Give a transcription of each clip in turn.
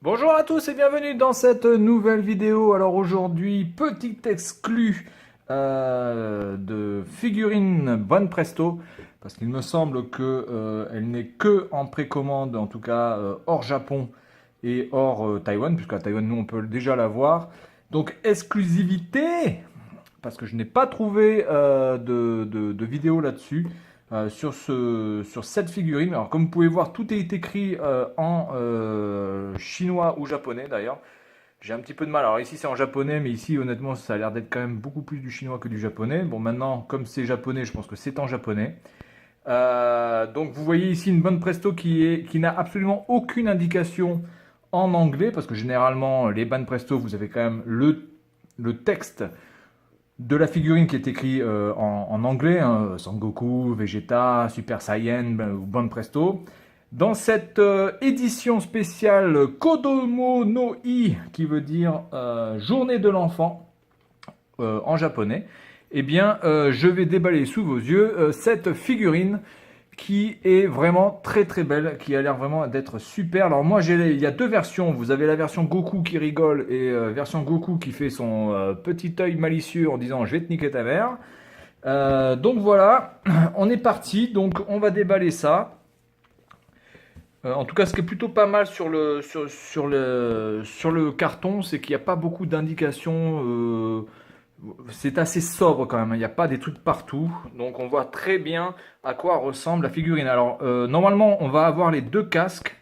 Bonjour à tous et bienvenue dans cette nouvelle vidéo. Alors aujourd'hui, petit exclu de figurine Bonne Presto, parce qu'il me semble que elle n'est que en précommande, en tout cas hors Japon et hors Taïwan, puisqu'à Taïwan nous on peut déjà la voir. Donc exclusivité, parce que je n'ai pas trouvé de vidéo là-dessus. Sur cette figurine. Alors, comme vous pouvez voir, tout est écrit en chinois ou japonais d'ailleurs. J'ai un petit peu de mal. Alors, ici, c'est en japonais, mais ici, honnêtement, ça a l'air d'être quand même beaucoup plus du chinois que du japonais. Bon, maintenant, comme c'est japonais, je pense que c'est en japonais. Donc, vous voyez ici une bonne presto qui n'a absolument aucune indication en anglais, parce que généralement, les bonnes presto, vous avez quand même le texte de la figurine qui est écrit en anglais, hein, Sangoku, Vegeta, Super Saiyan ou Bon Presto. Dans cette édition spéciale Kodomo no I, qui veut dire journée de l'enfant en japonais, eh bien, je vais déballer sous vos yeux cette figurine qui est vraiment très très belle, qui a l'air vraiment d'être super. Alors moi, il y a deux versions. Vous avez la version Goku qui rigole et version Goku qui fait son petit œil malicieux en disant je vais te niquer ta mère. Donc voilà, on est parti. Donc on va déballer ça. En tout cas, ce qui est plutôt pas mal sur le carton, c'est qu'il n'y a pas beaucoup d'indications. C'est assez sobre quand même, il n'y a pas des trucs partout, donc on voit très bien à quoi ressemble la figurine. Alors normalement on va avoir les deux casques,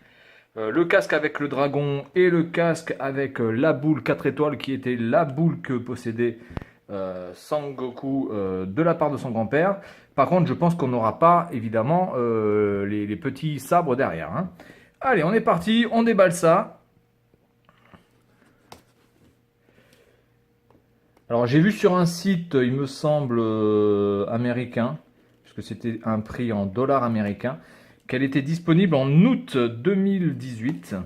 le casque avec le dragon et le casque avec la boule 4 étoiles qui était la boule que possédait Sangoku de la part de son grand-père. Par contre je pense qu'on n'aura pas évidemment les petits sabres derrière, hein. Allez, on est parti, on déballe ça. Alors j'ai vu sur un site, il me semble, américain, puisque c'était un prix en dollars américains, qu'elle était disponible en août 2018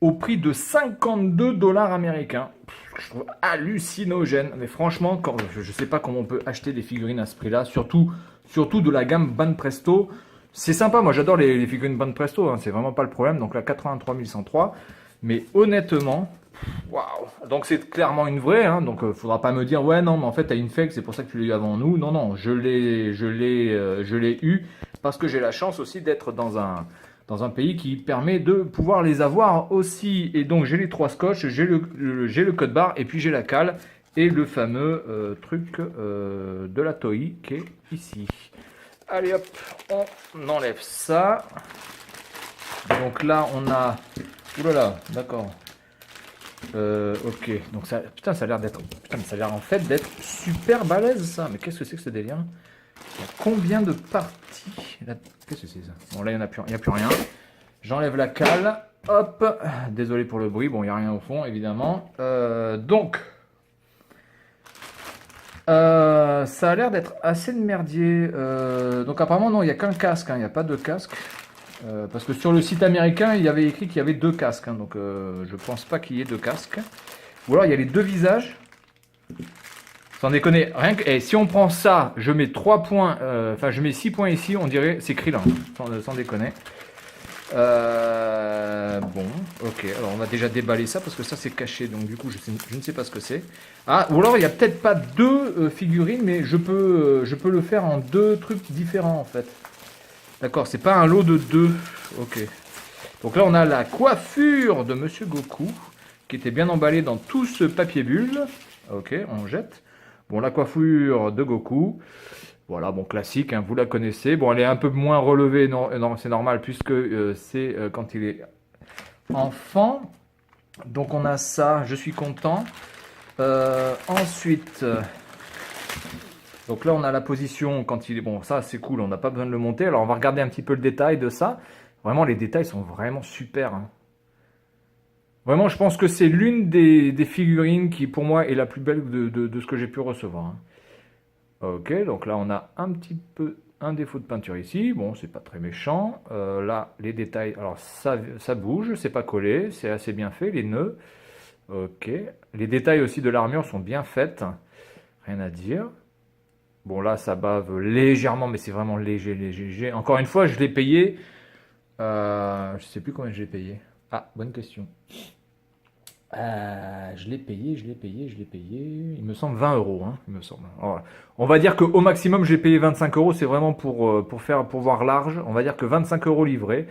au prix de 52 dollars américains. Je trouve hallucinogène, mais franchement, je ne sais pas comment on peut acheter des figurines à ce prix-là, surtout de la gamme Ban Presto. C'est sympa, moi j'adore les figurines Ban Presto, hein, c'est vraiment pas le problème, donc la 83 103, mais honnêtement... Waouh! Donc c'est clairement une vraie, hein, donc faudra pas me dire ouais non mais en fait t'as une fake c'est pour ça que tu l'as eu avant nous. Non non, je l'ai eu parce que j'ai la chance aussi d'être dans un pays qui permet de pouvoir les avoir aussi. Et donc j'ai les trois scotch, j'ai le code barre et puis j'ai la cale et le fameux truc de la Toei qui est ici. Allez hop, on enlève ça. Donc là on a, oulala, d'accord. Ok, donc ça, putain, ça a l'air en fait d'être super balèze ça. Mais qu'est-ce que c'est que ce délire? Il y a combien de parties? Qu'est-ce que c'est ça? Bon, là, il n'y a plus rien. J'enlève la cale. Hop, désolé pour le bruit. Bon, il n'y a rien au fond, évidemment. Ça a l'air d'être assez de merdier. Donc, apparemment, non, il n'y a qu'un casque. Hein, il n'y a pas de casque. Parce que sur le site américain, il y avait écrit qu'il y avait deux casques, hein, donc je pense pas qu'il y ait deux casques. Ou alors il y a les deux visages. Sans déconner, rien que. Et si on prend ça, je mets 3 points, enfin je mets 6 points ici, on dirait c'est Krillin, sans déconner. Bon, ok, alors on va déjà déballer ça parce que ça c'est caché, donc du coup je ne sais pas ce que c'est. Ah, ou alors il n'y a peut-être pas deux figurines, mais je peux le faire en deux trucs différents en fait. D'accord, c'est pas un lot de deux. Ok. Donc là, on a la coiffure de Monsieur Goku, qui était bien emballée dans tout ce papier bulle. Ok, on jette. Bon, la coiffure de Goku. Voilà, bon, classique, hein, vous la connaissez. Bon, elle est un peu moins relevée, non, c'est normal, puisque c'est quand il est enfant. Donc on a ça, je suis content. Ensuite... donc là, on a la position quand il est... Bon, ça, c'est cool, on n'a pas besoin de le monter. Alors, on va regarder un petit peu le détail de ça. Vraiment, les détails sont vraiment super, hein. Vraiment, je pense que c'est l'une des figurines qui, pour moi, est la plus belle de ce que j'ai pu recevoir, hein. Ok, donc là, on a un petit peu un défaut de peinture ici. Bon, c'est pas très méchant. Là, les détails... Alors, ça bouge, c'est pas collé, c'est assez bien fait, les nœuds. Ok. Les détails aussi de l'armure sont bien faits. Rien à dire. Bon, là, ça bave légèrement, mais c'est vraiment léger, léger, léger. Encore une fois, je l'ai payé. Je sais plus combien je l'ai payé. Ah, bonne question. Je l'ai payé, je l'ai payé, je l'ai payé. Il me semble 20 euros, hein, il me semble. Alors, on va dire qu'au maximum, j'ai payé 25 euros. C'est vraiment pour voir large. On va dire que 25 euros livrés.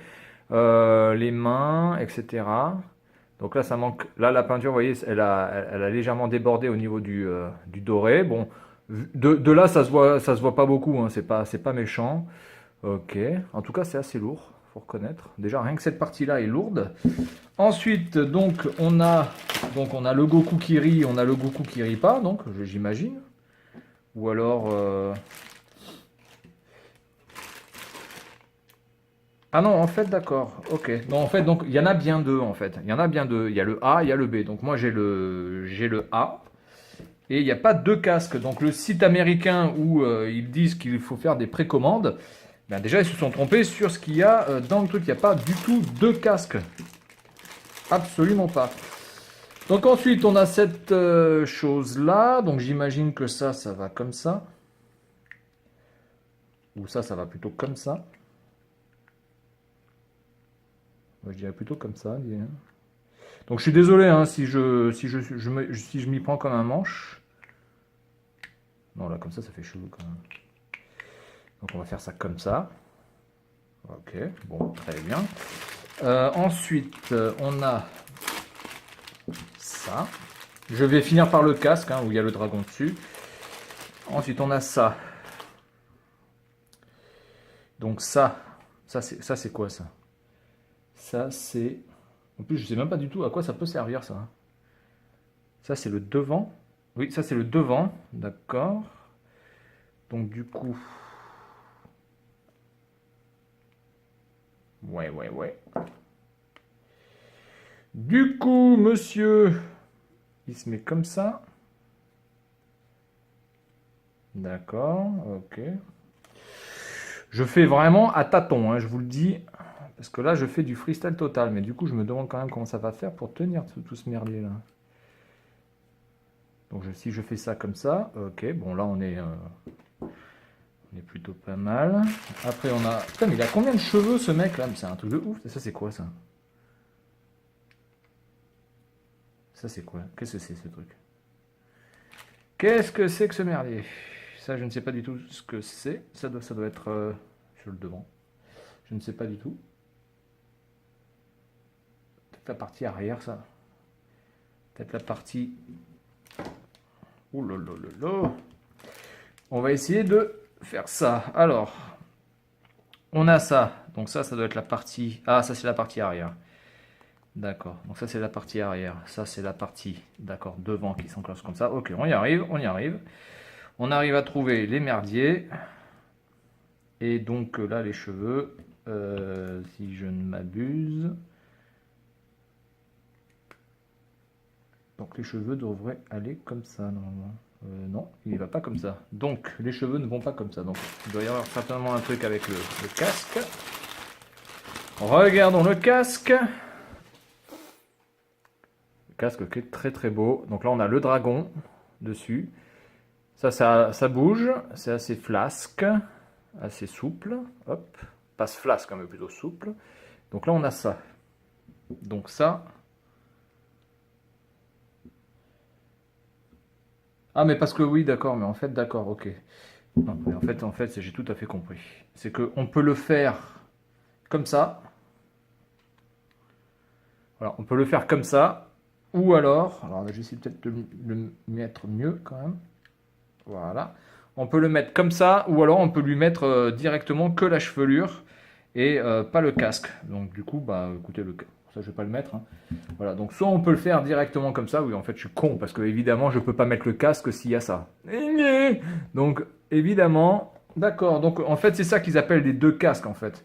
Les mains, etc. Donc là, ça manque. Là, la peinture, vous voyez, elle a légèrement débordé au niveau du doré. Bon, de là, ça se voit pas beaucoup. Hein, c'est pas méchant. Ok. En tout cas, c'est assez lourd, faut reconnaître. Déjà, rien que cette partie-là est lourde. Ensuite, donc on a le Goku qui rit, on a le Goku qui rit pas, donc j'imagine. Ou alors. Ah non, en fait, d'accord. Ok. Non, en fait, donc il y en a bien deux en fait. Il y en a bien deux. Il y a le A, il y a le B. Donc moi j'ai le A. Et il n'y a pas deux casques. Donc le site américain où ils disent qu'il faut faire des précommandes, ben déjà ils se sont trompés sur ce qu'il y a dans le truc. Il n'y a pas du tout deux casques. Absolument pas. Donc ensuite on a cette chose-là. Donc j'imagine que ça va comme ça. Ou ça va plutôt comme ça. Moi je dirais plutôt comme ça. Donc je suis désolé hein, si je m'y prends comme un manche. Non là comme ça fait chelou quand même. Donc on va faire ça comme ça. Ok, bon, très bien. Ensuite, on a ça. Je vais finir par le casque, hein, où il y a le dragon dessus. Ensuite, on a ça. Donc ça c'est quoi ça? Ça, c'est... En plus, je sais même pas du tout à quoi ça peut servir, ça. Ça, c'est le devant. Oui, ça, c'est le devant. D'accord. Donc, du coup... Ouais. Du coup, monsieur, il se met comme ça. D'accord, ok. Je fais vraiment à tâtons, hein, je vous le dis. Parce que là, je fais du freestyle total. Mais du coup, je me demande quand même comment ça va faire pour tenir tout ce merdier là. Donc si je fais ça comme ça, ok, bon là on est plutôt pas mal. Après on a... Putain mais il a combien de cheveux ce mec là? C'est un truc de ouf. Ça c'est quoi ça? Ça c'est quoi? Qu'est-ce que c'est ce truc? Qu'est-ce que c'est que ce merdier? Ça je ne sais pas du tout ce que c'est. Ça doit être sur le devant. Je ne sais pas du tout. Peut-être la partie arrière ça. Peut-être la partie... Ouh là là là là. On va essayer de faire ça. Alors, on a ça. Donc ça doit être la partie... Ah, ça c'est la partie arrière. D'accord. Donc ça c'est la partie arrière. Ça c'est la partie, d'accord, devant qui s'enclenche comme ça. Ok, on y arrive, on y arrive. On arrive à trouver les merdiers. Et donc là les cheveux, si je ne m'abuse. Donc les cheveux devraient aller comme ça normalement. Non, il ne va pas comme ça. Donc les cheveux ne vont pas comme ça. Donc il doit y avoir certainement un truc avec le casque. Regardons le casque. Le casque qui est très très beau. Donc là on a le dragon dessus. Ça bouge. C'est assez flasque. Assez souple. Hop. Pas flasque, mais plutôt souple. Donc là on a ça. Donc ça... Ah mais parce que oui d'accord, mais en fait d'accord, ok. Non, mais en fait j'ai tout à fait compris. C'est qu'on peut le faire comme ça. Voilà, on peut le faire comme ça. Ou alors je vais essayer peut-être de le mettre mieux quand même. Voilà. On peut le mettre comme ça, ou alors on peut lui mettre directement que la chevelure et pas le casque. Donc du coup, bah écoutez, ça je vais pas le mettre. Hein. Voilà, donc soit on peut le faire directement comme ça, oui en fait je suis con, parce que évidemment je peux pas mettre le casque s'il y a ça. Donc évidemment, d'accord, donc en fait c'est ça qu'ils appellent les deux casques en fait.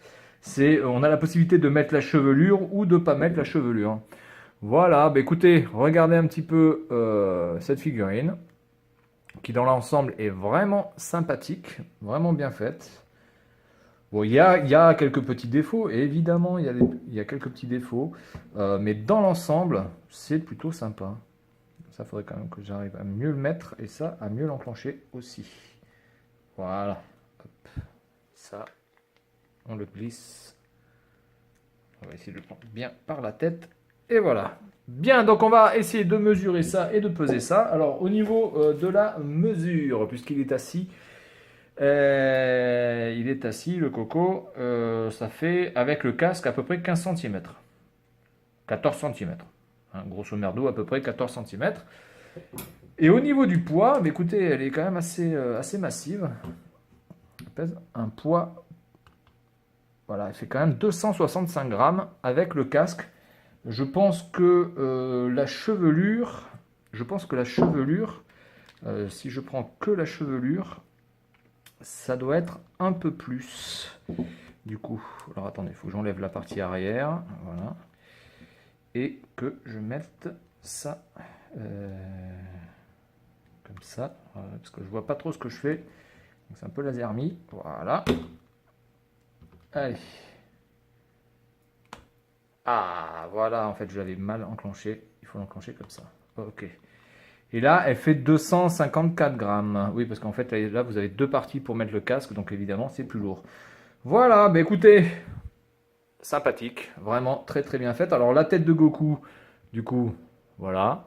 On a la possibilité de mettre la chevelure ou de pas mettre la chevelure. Voilà, bah écoutez, regardez un petit peu cette figurine, qui dans l'ensemble est vraiment sympathique, vraiment bien faite. Bon, il y a quelques petits défauts, et évidemment, il y a quelques petits défauts, mais dans l'ensemble, c'est plutôt sympa. Ça, faudrait quand même que j'arrive à mieux le mettre, et ça, à mieux l'enclencher aussi. Voilà. Hop. Ça, on le glisse. On va essayer de le prendre bien par la tête. Et voilà. Bien, donc on va essayer de mesurer ça et de peser ça. Alors au niveau de la mesure, puisqu'il est assis, le coco, ça fait avec le casque à peu près 15 cm. 14 cm. Hein, grosso merdo, à peu près 14 cm. Et au niveau du poids, bah, écoutez, elle est quand même assez massive. Elle pèse un poids, voilà, elle fait quand même 265 grammes avec le casque. Je pense que la chevelure, si je prends que la chevelure, ça doit être un peu plus. Du coup, alors attendez, il faut que j'enlève la partie arrière, voilà, et que je mette ça comme ça, voilà, parce que je vois pas trop ce que je fais. C'est un peu laser-mis, voilà. Allez. Ah, voilà, en fait, je l'avais mal enclenché. Il faut l'enclencher comme ça. Ok. Et là, elle fait 254 grammes. Oui, parce qu'en fait, là, vous avez deux parties pour mettre le casque, donc évidemment, c'est plus lourd. Voilà, bah écoutez, sympathique, vraiment très très bien faite. Alors, la tête de Goku, du coup, voilà,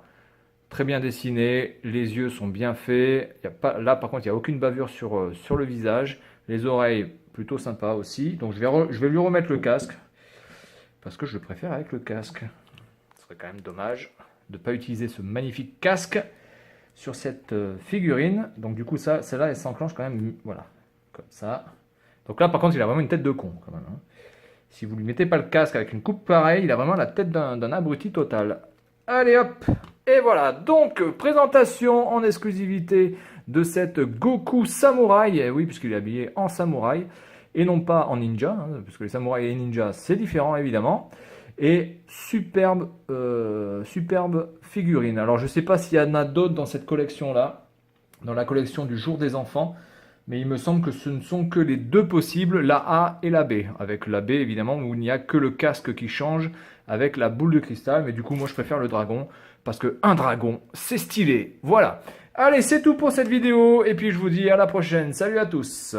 très bien dessinée, les yeux sont bien faits. Il y a pas, là, par contre, il n'y a aucune bavure sur le visage. Les oreilles, plutôt sympa aussi. Donc, je vais lui remettre le casque. Parce que je le préfère avec le casque. Ce serait quand même dommage de ne pas utiliser ce magnifique casque sur cette figurine. Donc du coup, celle-là, elle s'enclenche quand même, voilà, comme ça. Donc là, par contre, il a vraiment une tête de con, quand même. Hein. Si vous ne lui mettez pas le casque avec une coupe pareille, il a vraiment la tête d'un abruti total. Allez hop. Et voilà, donc présentation en exclusivité de cette Goku Samouraï. Et oui, puisqu'il est habillé en samouraï. Et non pas en ninja, hein, parce que les samouraïs et les ninjas, c'est différent évidemment. Et superbe figurine. Alors je ne sais pas s'il y en a d'autres dans cette collection-là, dans la collection du jour des enfants, mais il me semble que ce ne sont que les deux possibles, la A et la B. Avec la B évidemment, où il n'y a que le casque qui change, avec la boule de cristal, mais du coup moi je préfère le dragon, parce qu'un dragon, c'est stylé. Voilà. Allez, c'est tout pour cette vidéo, et puis je vous dis à la prochaine. Salut à tous.